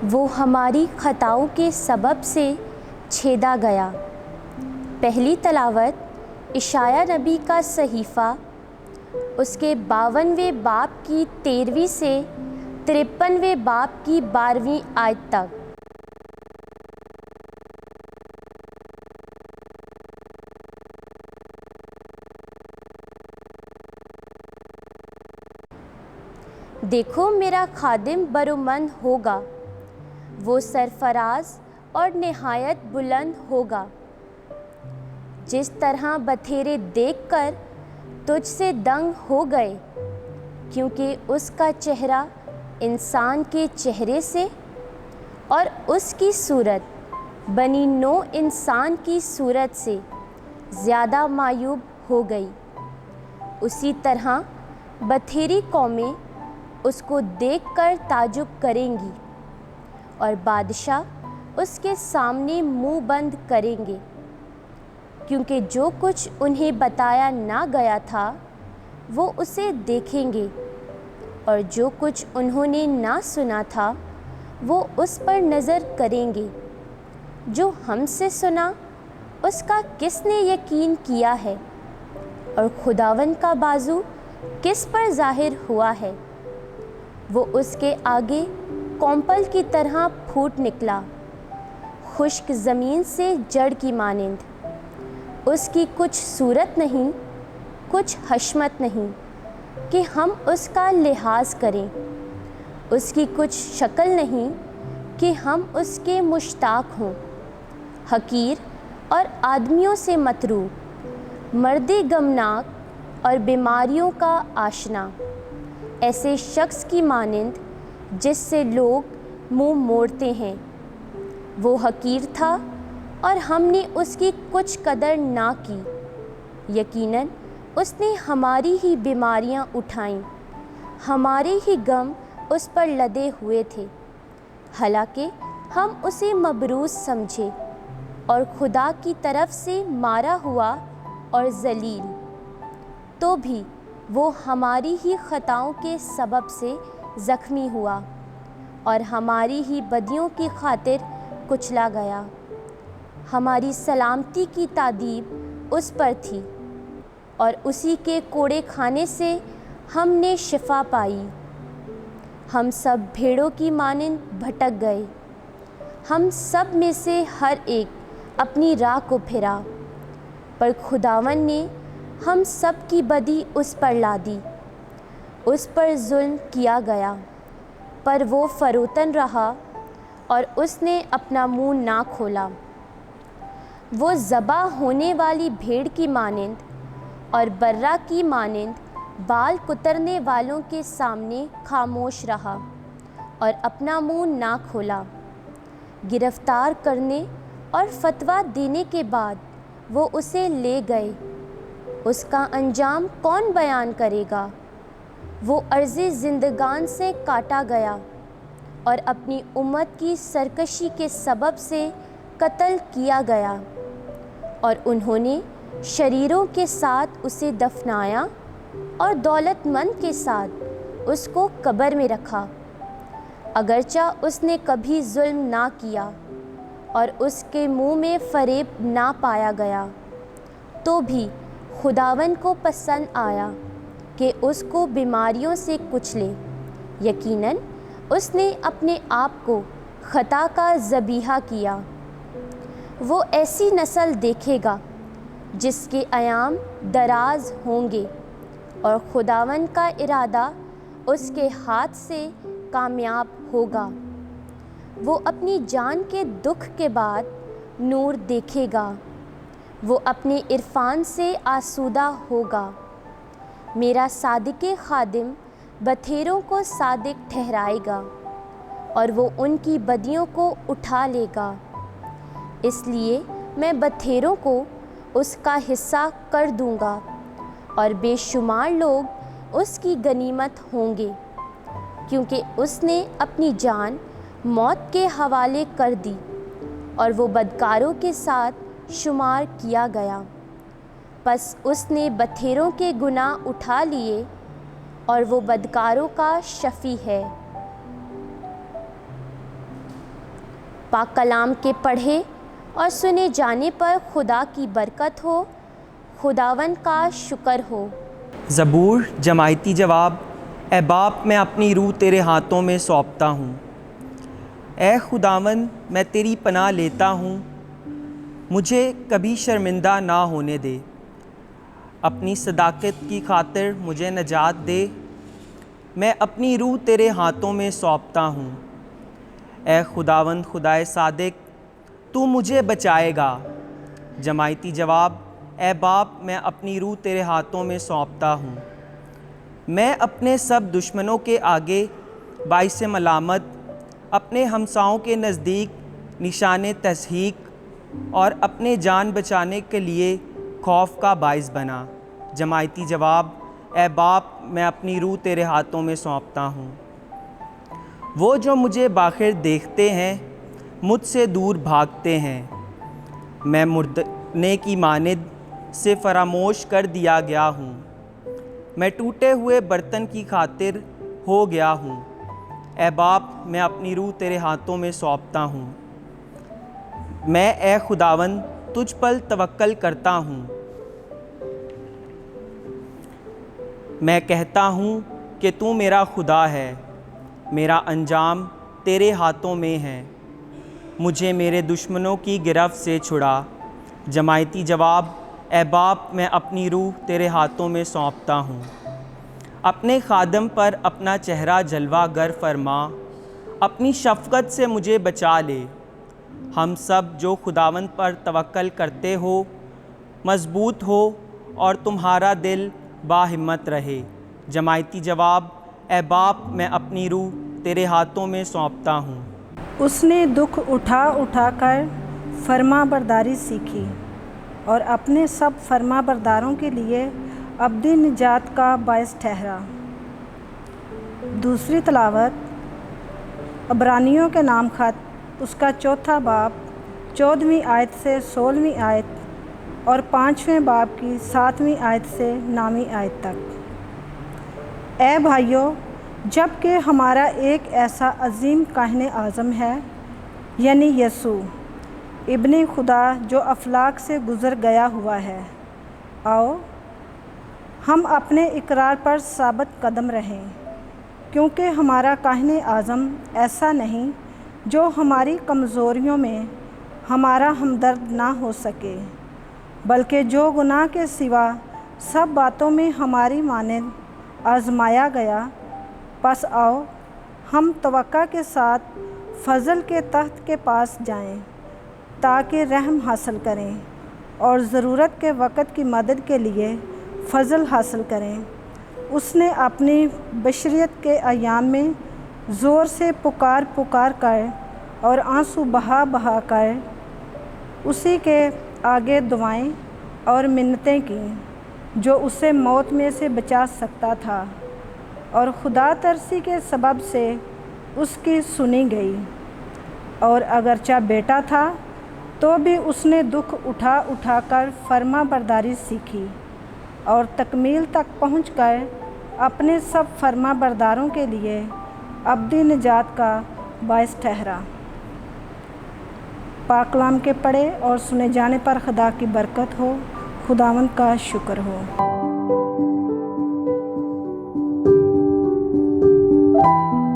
وہ ہماری خطاؤں کے سبب سے چھیدا گیا۔ پہلی تلاوت اشعیاء نبی کا صحیفہ اس کے 52ویں باب کی 13ویں سے 53ویں باب کی 12ویں آیت تک۔ دیکھو میرا خادم برومند ہوگا، وہ سرفراز اور نہایت بلند ہوگا۔ جس طرح بتھیرے دیکھ کر تجھ سے دنگ ہو گئے، کیونکہ اس کا چہرہ انسان کے چہرے سے اور اس کی صورت بنی نوع انسان کی صورت سے زیادہ معیوب ہو گئی، اسی طرح بتھیری قومیں اس کو دیکھ کر تعجب کریں گی اور بادشاہ اس کے سامنے منہ بند کریں گے، کیونکہ جو کچھ انہیں بتایا نہ گیا تھا وہ اسے دیکھیں گے، اور جو کچھ انہوں نے نہ سنا تھا وہ اس پر نظر کریں گے۔ جو ہم سے سنا اس کا کس نے یقین کیا ہے، اور خداوند کا بازو کس پر ظاہر ہوا ہے؟ وہ اس کے آگے کونپل کی طرح پھوٹ نکلا، خشک زمین سے جڑ کی مانند۔ اس کی کچھ صورت نہیں، کچھ حشمت نہیں کہ ہم اس کا لحاظ کریں، اس کی کچھ شکل نہیں کہ ہم اس کے مشتاق ہوں۔ حقیر اور آدمیوں سے متروک، مرد غمناک اور بیماریوں کا آشنا، ایسے شخص کی مانند جس سے لوگ منہ موڑتے ہیں۔ وہ حقیر تھا اور ہم نے اس کی کچھ قدر نہ کی، یقیناً اس نے ہماری ہی بیماریاں اٹھائیں، ہمارے ہی غم اس پر لدے ہوئے تھے۔ حالانکہ ہم اسے مبروز سمجھے اور خدا کی طرف سے مارا ہوا اور ذلیل، تو بھی وہ ہماری ہی خطاؤں کے سبب سے زخمی ہوا اور ہماری ہی بدیوں کی خاطر کچلا گیا۔ ہماری سلامتی کی تادیب اس پر تھی، اور اسی کے کوڑے کھانے سے ہم نے شفا پائی۔ ہم سب بھیڑوں کی مانند بھٹک گئے، ہم سب میں سے ہر ایک اپنی راہ کو پھرا، پر خداوند نے ہم سب کی بدی اس پر لادی۔ اس پر ظلم کیا گیا، پر وہ فروتن رہا اور اس نے اپنا منہ نہ کھولا۔ وہ ذبح ہونے والی بھیڑ کی مانند اور برہ کی مانند بال کترنے والوں کے سامنے خاموش رہا اور اپنا منہ نہ کھولا۔ گرفتار کرنے اور فتویٰ دینے کے بعد وہ اسے لے گئے، اس کا انجام کون بیان کرے گا؟ وہ عرض زندگان سے کاٹا گیا اور اپنی امت کی سرکشی کے سبب سے قتل کیا گیا، اور انہوں نے شریروں کے ساتھ اسے دفنایا اور دولت مند کے ساتھ اس کو قبر میں رکھا۔ اگرچہ اس نے کبھی ظلم نہ کیا اور اس کے منہ میں فریب نہ پایا گیا، تو بھی خداوند کو پسند آیا کہ اس کو بیماریوں سے کچلے۔ یقیناً اس نے اپنے آپ کو خطا کا ذبیحہ کیا۔ وہ ایسی نسل دیکھے گا جس کے ایام دراز ہوں گے، اور خداوند کا ارادہ اس کے ہاتھ سے کامیاب ہوگا۔ وہ اپنی جان کے دکھ کے بعد نور دیکھے گا، وہ اپنے عرفان سے آسودہ ہوگا۔ میرا صادق خادم بتھیروں کو صادق ٹھہرائے گا، اور وہ ان کی بدیوں کو اٹھا لے گا۔ اس لیے میں بتھیروں کو اس کا حصہ کر دوں گا، اور بے شمار لوگ اس کی غنیمت ہوں گے، کیونکہ اس نے اپنی جان موت کے حوالے کر دی، اور وہ بدکاروں کے ساتھ شمار کیا گیا۔ پس اس نے بتھیروں کے گناہ اٹھا لیے، اور وہ بدکاروں کا شفیع ہے۔ پاک کلام کے پڑھے اور سنے جانے پر خدا کی برکت ہو، خداوند کا شکر ہو۔ زبور جماعتی جواب: اے باپ، میں اپنی روح تیرے ہاتھوں میں سونپتا ہوں۔ اے خداوند، میں تیری پناہ لیتا ہوں، مجھے کبھی شرمندہ نہ ہونے دے۔ اپنی صداقت کی خاطر مجھے نجات دے، میں اپنی روح تیرے ہاتھوں میں سونپتا ہوں۔ اے خداوند خدائے صادق، تو مجھے بچائے گا۔ جماعتی جواب: اے باپ، میں اپنی روح تیرے ہاتھوں میں سونپتا ہوں۔ میں اپنے سب دشمنوں کے آگے باعث ملامت، اپنے ہمساؤں کے نزدیک نشان تضحیک اور اپنے جان بچانے کے لیے خوف کا باعث بنا۔ جماعتی جواب: اے باپ، میں اپنی روح تیرے ہاتھوں میں سونپتا ہوں۔ وہ جو مجھے بآخر دیکھتے ہیں مجھ سے دور بھاگتے ہیں۔ میں مردنے کی مانند سے فراموش کر دیا گیا ہوں، میں ٹوٹے ہوئے برتن کی خاطر ہو گیا ہوں۔ اے باپ، میں اپنی روح تیرے ہاتھوں میں سونپتا ہوں۔ میں اے خداوند تجھ پر توکل کرتا ہوں۔ میں کہتا ہوں کہ تو میرا خدا ہے، میرا انجام تیرے ہاتھوں میں ہے، مجھے میرے دشمنوں کی گرفت سے چھڑا۔ جماعتی جواب: اے باپ، میں اپنی روح تیرے ہاتھوں میں سونپتا ہوں۔ اپنے خادم پر اپنا چہرہ جلوہ گر فرما، اپنی شفقت سے مجھے بچا لے۔ ہم سب جو خداوند پر توکل کرتے ہو مضبوط ہو اور تمہارا دل باہمت رہے۔ جماعتی جواب: اے باپ، میں اپنی روح تیرے ہاتھوں میں سونپتا ہوں۔ اس نے دکھ اٹھا اٹھا کر فرما برداری سیکھی اور اپنے سب فرما برداروں کے لیے ابدی نجات کا باعث ٹھہرا۔ دوسری تلاوت عبرانیوں کے نام خط، اس کا 4 باب 14ویں آیت سے 16ویں آیت اور 5ویں باب کی 7ویں آیت سے 9ویں آیت تک۔ اے بھائیو، جب کہ ہمارا ایک ایسا عظیم کاہن اعظم ہے، یعنی یسوع ابن خدا جو افلاک سے گزر گیا ہوا ہے، آؤ ہم اپنے اقرار پر ثابت قدم رہیں، کیونکہ ہمارا کاہن اعظم ایسا نہیں جو ہماری کمزوریوں میں ہمارا ہمدرد نہ ہو سکے، بلکہ جو گناہ کے سوا سب باتوں میں ہماری مانند آزمایا گیا۔ پس آؤ ہم توقع کے ساتھ فضل کے تخت کے پاس جائیں تاکہ رحم حاصل کریں اور ضرورت کے وقت کی مدد کے لیے فضل حاصل کریں۔ اس نے اپنی بشریت کے ایام میں زور سے پکار پکار کر اور آنسو بہا بہا کر اسی کے آگے دعائیں اور منتیں کیں جو اسے موت میں سے بچا سکتا تھا، اور خدا ترسی کے سبب سے اس کی سنی گئی۔ اور اگرچہ بیٹا تھا تو بھی اس نے دکھ اٹھا اٹھا کر فرما برداری سیکھی اور تکمیل تک پہنچ کر اپنے سب فرما برداروں کے لیے ابدی نجات کا باعث ٹھہرا۔ پاک کلام کے پڑھے اور سنے جانے پر خدا کی برکت ہو، خداوند کا شکر ہو۔